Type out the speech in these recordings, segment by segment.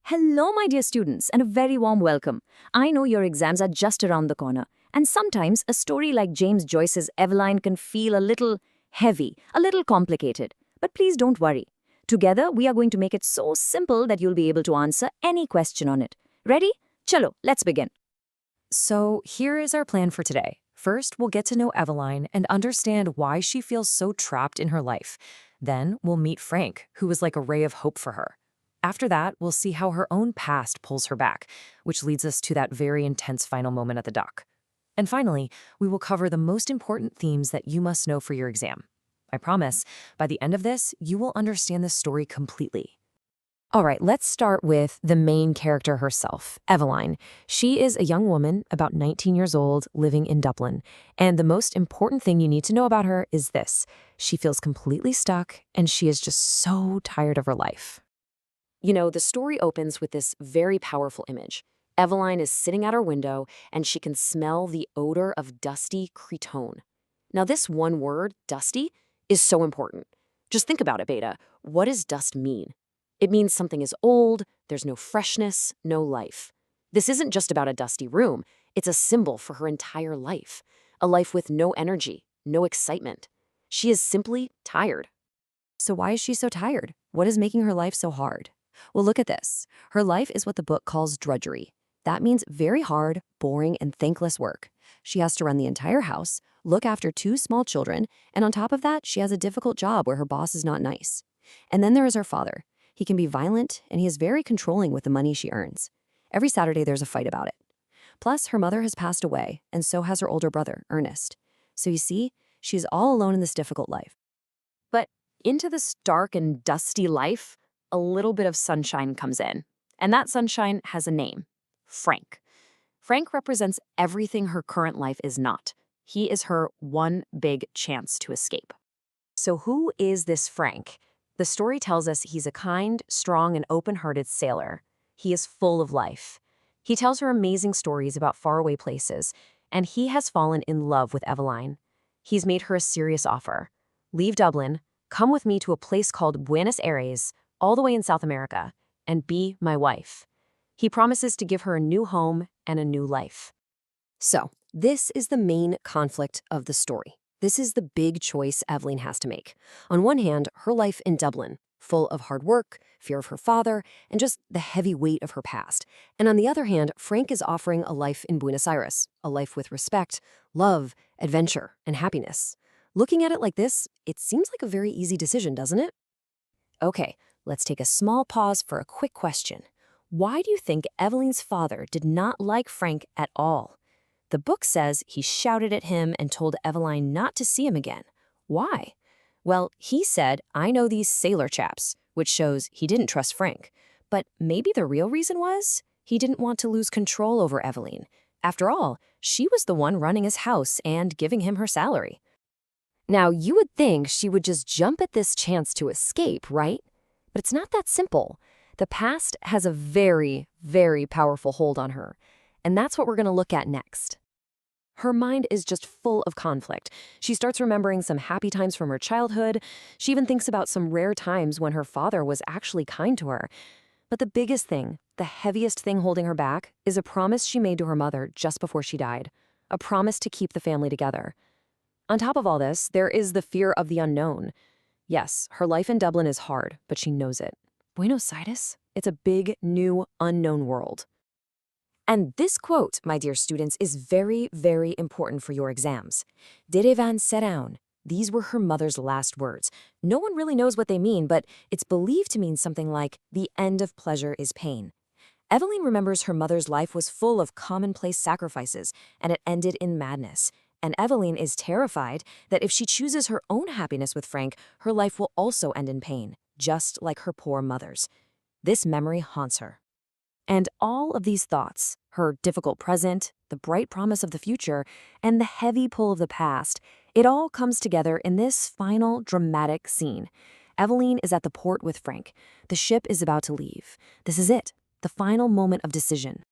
Hello, my dear students, and a very warm welcome. I know your exams are just around the corner, and sometimes a story like James Joyce's Eveline can feel a little heavy, a little complicated. But please don't worry. Together, we are going to make it so simple that you'll be able to answer any question on it. Ready? Chalo, let's begin. So here is our plan for today. First, we'll get to know Eveline and understand why she feels so trapped in her life. Then, we'll meet Frank, who is like a ray of hope for her. After that, we'll see how her own past pulls her back, which leads us to that very intense final moment at the dock. And finally, we will cover the most important themes that you must know for your exam. I promise, by the end of this, you will understand the story completely. All right, let's start with the main character herself, Eveline. She is a young woman, about 19 years old, living in Dublin. And the most important thing you need to know about her is this. She feels completely stuck, and she is just so tired of her life. You know, the story opens with this very powerful image. Eveline is sitting at her window, and she can smell the odor of dusty cretonne. Now, this one word, dusty, is so important. Just think about it, Beta. What does dust mean? It means something is old, there's no freshness, no life. This isn't just about a dusty room. It's a symbol for her entire life. A life with no energy, no excitement. She is simply tired. So why is she so tired? What is making her life so hard? Well, look at this. Her life is what the book calls drudgery. That means very hard, boring, and thankless work. She has to run the entire house, look after 2 small children, and on top of that, she has a difficult job where her boss is not nice. And then there is her father. He can be violent, and he is very controlling with the money she earns. Every Saturday, there's a fight about it. Plus, her mother has passed away, and so has her older brother, Ernest. So you see, she's all alone in this difficult life. But into this dark and dusty life, a little bit of sunshine comes in. And that sunshine has a name, Frank. Frank represents everything her current life is not. He is her one big chance to escape. So who is this Frank? The story tells us he's a kind, strong, and open-hearted sailor. He is full of life. He tells her amazing stories about faraway places, and he has fallen in love with Eveline. He's made her a serious offer. Leave Dublin, come with me to a place called Buenos Aires, all the way in South America, and be my wife. He promises to give her a new home and a new life. So, this is the main conflict of the story. This is the big choice Eveline has to make. On one hand, her life in Dublin, full of hard work, fear of her father, and just the heavy weight of her past. And on the other hand, Frank is offering a life in Buenos Aires, a life with respect, love, adventure, and happiness. Looking at it like this, it seems like a very easy decision, doesn't it? Okay, let's take a small pause for a quick question. Why do you think Eveline's father did not like Frank at all? The book says he shouted at him and told Eveline not to see him again. Why? Well, he said, "I know these sailor chaps," which shows he didn't trust Frank. But maybe the real reason was he didn't want to lose control over Eveline. After all, she was the one running his house and giving him her salary. Now, you would think she would just jump at this chance to escape, right? But it's not that simple. The past has a very, very powerful hold on her. And that's what we're going to look at next. Her mind is just full of conflict. She starts remembering some happy times from her childhood. She even thinks about some rare times when her father was actually kind to her. But the biggest thing, the heaviest thing holding her back, is a promise she made to her mother just before she died. A promise to keep the family together. On top of all this, there is the fear of the unknown. Yes, her life in Dublin is hard, but she knows it. Buenos Aires? It's a big, new, unknown world. And this quote, my dear students, is very, very important for your exams. Derevan Seraun. These were her mother's last words. No one really knows what they mean, but it's believed to mean something like, the end of pleasure is pain. Eveline remembers her mother's life was full of commonplace sacrifices, and it ended in madness. And Eveline is terrified that if she chooses her own happiness with Frank, her life will also end in pain, just like her poor mother's. This memory haunts her. And all of these thoughts, her difficult present, the bright promise of the future, and the heavy pull of the past, it all comes together in this final dramatic scene. Eveline is at the port with Frank. The ship is about to leave. This is it, the final moment of decision.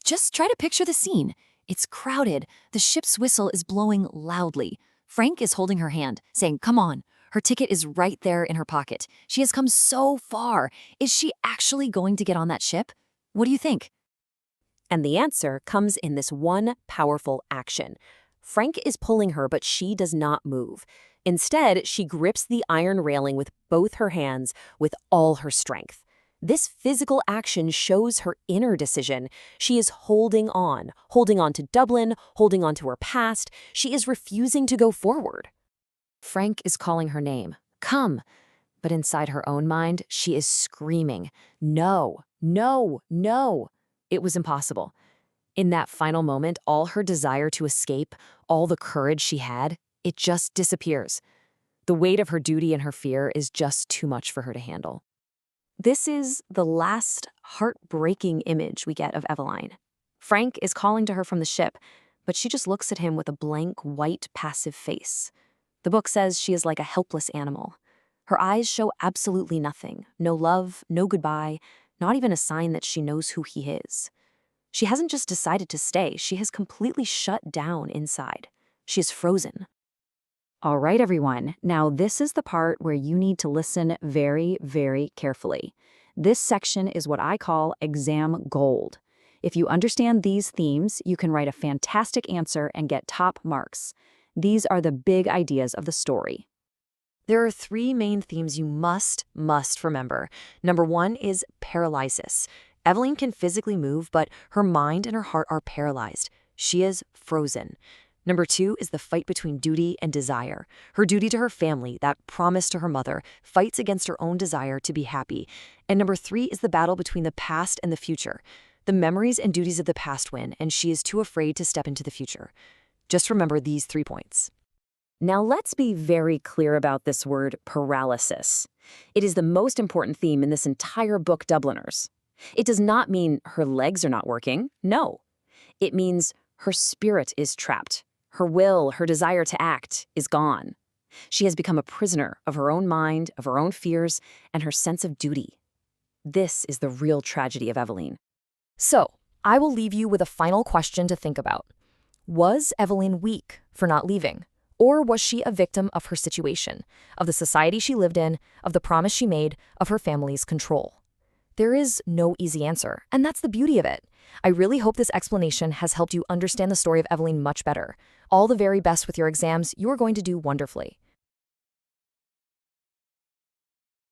Just try to picture the scene. It's crowded. The ship's whistle is blowing loudly. Frank is holding her hand, saying, "Come on." Her ticket is right there in her pocket. She has come so far. Is she actually going to get on that ship? What do you think? And the answer comes in this one powerful action. Frank is pulling her, but she does not move. Instead, she grips the iron railing with both her hands with all her strength. This physical action shows her inner decision. She is holding on to Dublin, holding on to her past. She is refusing to go forward. Frank is calling her name. Come. But inside her own mind, she is screaming, no, no, no. It was impossible. In that final moment, all her desire to escape, all the courage she had, it just disappears. The weight of her duty and her fear is just too much for her to handle. This is the last heartbreaking image we get of Eveline. Frank is calling to her from the ship, but she just looks at him with a blank, white, passive face. The book says she is like a helpless animal. Her eyes show absolutely nothing. No love, no goodbye, not even a sign that she knows who he is. She hasn't just decided to stay, she has completely shut down inside. She is frozen. All right, everyone. Now this is the part where you need to listen very, very carefully. This section is what I call exam gold. If you understand these themes, you can write a fantastic answer and get top marks. These are the big ideas of the story. There are three main themes you must remember. Number one is paralysis. Eveline can physically move, but her mind and her heart are paralyzed. She is frozen. Number two is the fight between duty and desire. Her duty to her family, that promise to her mother, fights against her own desire to be happy. And number three is the battle between the past and the future. The memories and duties of the past win, and she is too afraid to step into the future. Just remember these 3 points. Now let's be very clear about this word paralysis. It is the most important theme in this entire book, Dubliners. It does not mean her legs are not working. No. It means her spirit is trapped. Her will, her desire to act, is gone. She has become a prisoner of her own mind, of her own fears, and her sense of duty. This is the real tragedy of Eveline. So, I will leave you with a final question to think about. Was Eveline weak for not leaving? Or was she a victim of her situation, of the society she lived in, of the promise she made, of her family's control? There is no easy answer, and that's the beauty of it. I really hope this explanation has helped you understand the story of Eveline much better. All the very best with your exams. You are going to do wonderfully.